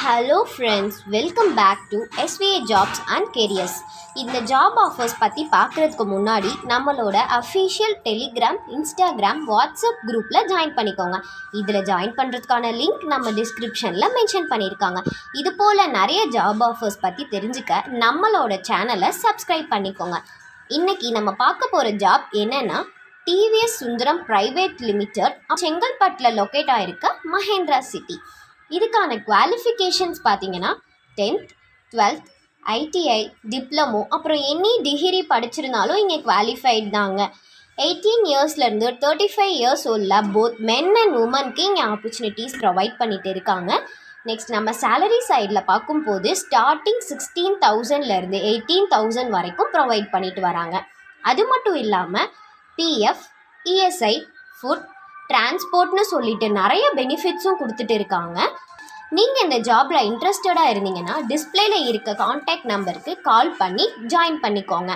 Hello friends, welcome back to SVA jobs and careers. இந்த job offers பற்றி பார்க்குறதுக்கு முன்னாடி நம்மளோட அஃபிஷியல் டெலிகிராம், இன்ஸ்டாகிராம், வாட்ஸ்அப் குரூப்பில் ஜாயின் பண்ணிக்கோங்க. இதில் ஜாயின் பண்ணுறதுக்கான லிங்க் நம்ம டிஸ்கிரிப்ஷனில் மென்ஷன் பண்ணியிருக்காங்க. இது போல் நிறைய ஜாப் ஆஃபர்ஸ் பற்றி தெரிஞ்சுக்க நம்மளோட சேனலை சப்ஸ்கிரைப் பண்ணிக்கோங்க. இன்றைக்கி நம்ம பார்க்க போகிற ஜாப் என்னென்னா டிவிஎஸ் சுந்தரம் பிரைவேட் லிமிடெட், செங்கல்பட்டில் லொக்கேட் ஆகிருக்க மஹேந்திரா சிட்டி. இதுக்கான குவாலிஃபிகேஷன்ஸ் பார்த்தீங்கன்னா 10th, 12th, ITI, டிப்ளமோ, அப்புறம் எனி டிகிரி படிச்சிருந்தாலும் இங்கே குவாலிஃபைட் தாங்க. 18 இயர்ஸ்லேருந்து 35 இயர்ஸ் உள்ள போத் மென் அண்ட் உமனுக்கு இங்கே ஆப்பர்ச்சுனிட்டிஸ் ப்ரொவைட் பண்ணிட்டு இருக்காங்க. நெக்ஸ்ட் நம்ம சேலரி சைடில் பார்க்கும்போது ஸ்டார்டிங் 16,000லேருந்து 18,000 வரைக்கும் ப்ரொவைட் பண்ணிட்டு வராங்க. அது மட்டும் இல்லாமல் PF, ESI, ஃபுட், டிரான்ஸ்போர்ட்னு சொல்லிட்டு நிறைய பெனிஃபிட்ஸும் கொடுத்துட்டு இருக்காங்க. நீங்கள் இந்த ஜாபில் இன்ட்ரெஸ்டடாக இருந்தீங்கன்னா டிஸ்பிளேல இருக்க கான்டாக்ட் நம்பருக்கு கால் பண்ணி ஜாயின் பண்ணிக்கோங்க.